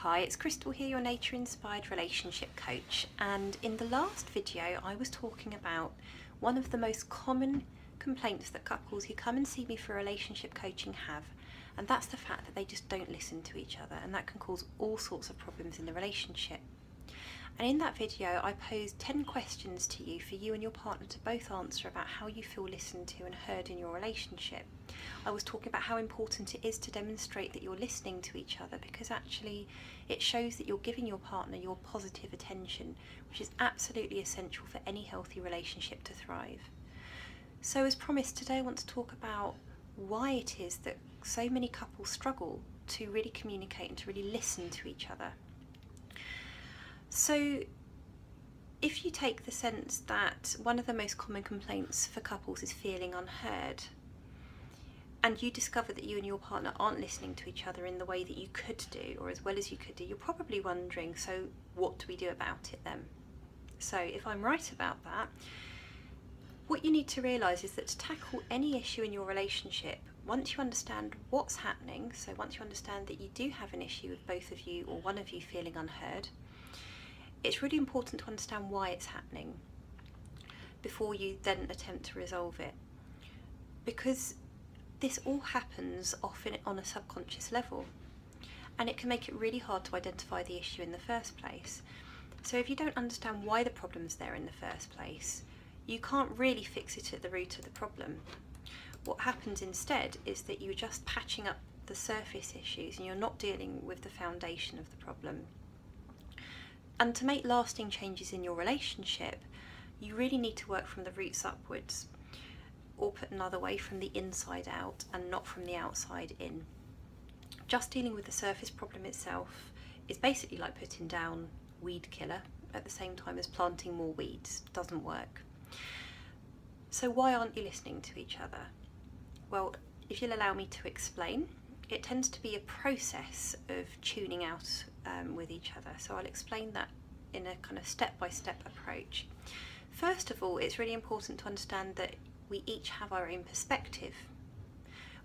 Hi, it's Crystal here, your nature inspired relationship coach, and in the last video I was talking about one of the most common complaints that couples who come and see me for relationship coaching have, and that's the fact that they just don't listen to each other, and that can cause all sorts of problems in the relationship. And in that video I posed 10 questions to you for you and your partner to both answer about how you feel listened to and heard in your relationship. I was talking about how important it is to demonstrate that you're listening to each other, because actually it shows that you're giving your partner your positive attention, which is absolutely essential for any healthy relationship to thrive. So as promised, today I want to talk about why it is that so many couples struggle to really communicate and to really listen to each other. So if you take the sense that one of the most common complaints for couples is feeling unheard, and you discover that you and your partner aren't listening to each other in the way that you could do, or as well as you could do, you're probably wondering, so what do we do about it then? So if I'm right about that, what you need to realise is that to tackle any issue in your relationship, once you understand what's happening, so once you understand that you do have an issue with both of you or one of you feeling unheard, it's really important to understand why it's happening before you then attempt to resolve it, because this all happens often on a subconscious level, and it can make it really hard to identify the issue in the first place. So if you don't understand why the problem's there in the first place, you can't really fix it at the root of the problem. What happens instead is that you're just patching up the surface issues and you're not dealing with the foundation of the problem. And to make lasting changes in your relationship, you really need to work from the roots upwards, or put another way, from the inside out and not from the outside in. Just dealing with the surface problem itself is basically like putting down weed killer at the same time as planting more weeds. It doesn't work. So why aren't you listening to each other? Well, if you'll allow me to explain, it tends to be a process of tuning out with each other. So I'll explain that in a kind of step-by-step approach. First of all, it's really important to understand that we each have our own perspective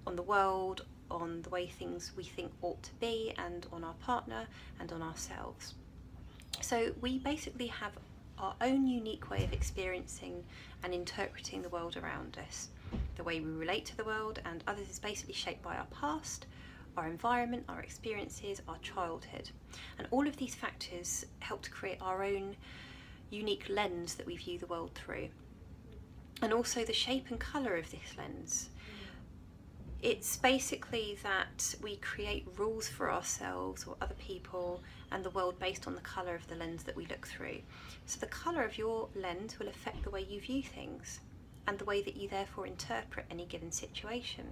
on the world, on the way things we think ought to be, and on our partner and on ourselves. So we basically have our own unique way of experiencing and interpreting the world around us. The way we relate to the world and others is basically shaped by our past, our environment, our experiences, our childhood. And all of these factors help to create our own unique lens that we view the world through. And also the shape and colour of this lens. It's basically that we create rules for ourselves or other people and the world based on the colour of the lens that we look through. So the colour of your lens will affect the way you view things and the way that you therefore interpret any given situation.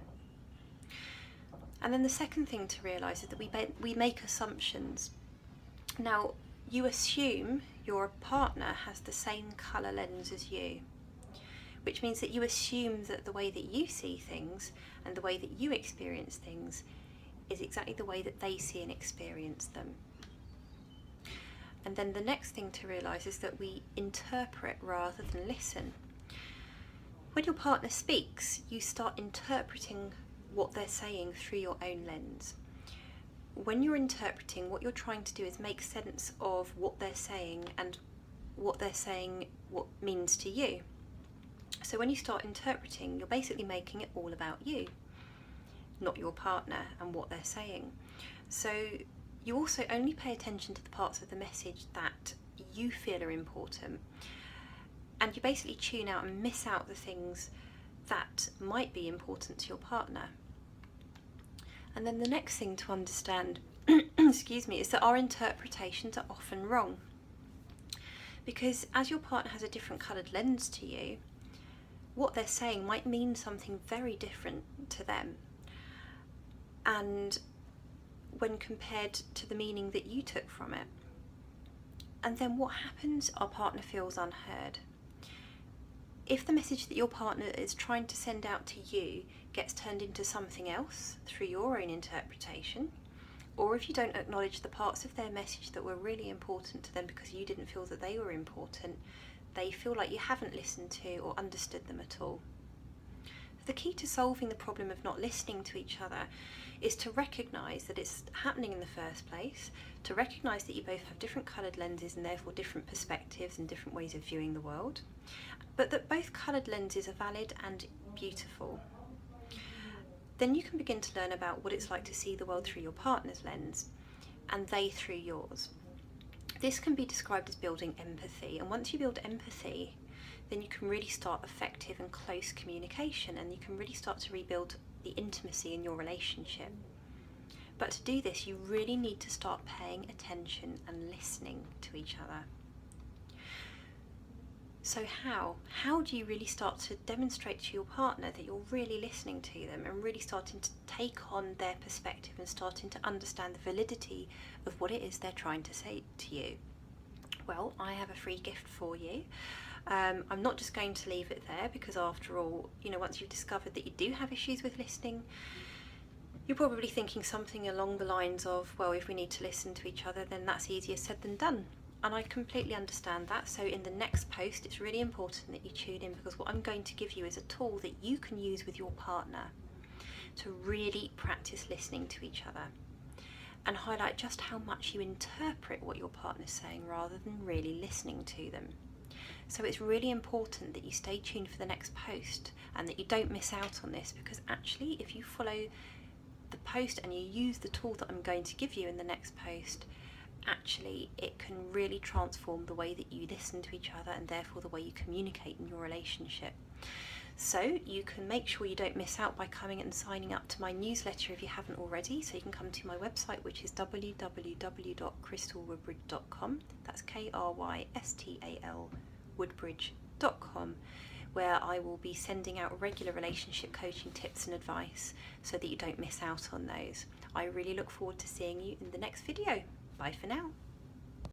And then the second thing to realise is that we make assumptions. Now, you assume your partner has the same colour lens as you, which means that you assume that the way that you see things and the way that you experience things is exactly the way that they see and experience them. And then the next thing to realise is that we interpret rather than listen. When your partner speaks, you start interpreting what they're saying through your own lens. When you're interpreting, what you're trying to do is make sense of what they're saying and what they're saying what means to you. So when you start interpreting, you're basically making it all about you, not your partner and what they're saying. So you also only pay attention to the parts of the message that you feel are important, and you basically tune out and miss out the things that might be important to your partner. And then the next thing to understand excuse me, is that our interpretations are often wrong, because as your partner has a different coloured lens to you, what they're saying might mean something very different to them, and when compared to the meaning that you took from it. And then what happens? Our partner feels unheard. If the message that your partner is trying to send out to you gets turned into something else through your own interpretation, or if you don't acknowledge the parts of their message that were really important to them because you didn't feel that they were important, they feel like you haven't listened to or understood them at all. The key to solving the problem of not listening to each other is to recognise that it's happening in the first place, to recognise that you both have different coloured lenses and therefore different perspectives and different ways of viewing the world, but that both coloured lenses are valid and beautiful. Then you can begin to learn about what it's like to see the world through your partner's lens and they through yours. This can be described as building empathy, and once you build empathy, then you can really start effective and close communication, and you can really start to rebuild the intimacy in your relationship. But to do this, you really need to start paying attention and listening to each other. So how do you really start to demonstrate to your partner that you're really listening to them and really starting to take on their perspective and starting to understand the validity of what it is they're trying to say to you? Well, I have a free gift for you. I'm not just going to leave it there, because after all, once you've discovered that you do have issues with listening, you're probably thinking something along the lines of, well, if we need to listen to each other, then that's easier said than done. And I completely understand that. So in the next post, it's really important that you tune in, because what I'm going to give you is a tool that you can use with your partner to really practice listening to each other and highlight just how much you interpret what your partner's saying rather than really listening to them. So it's really important that you stay tuned for the next post and that you don't miss out on this, because actually if you follow the post and you use the tool that I'm going to give you in the next post, actually it can really transform the way that you listen to each other and therefore the way you communicate in your relationship. So you can make sure you don't miss out by coming and signing up to my newsletter if you haven't already. So you can come to my website, which is www.crystalwoodbridge.com. That's KRYSTAL woodbridge.com, where I will be sending out regular relationship coaching tips and advice so that you don't miss out on those. I really look forward to seeing you in the next video. Bye for now.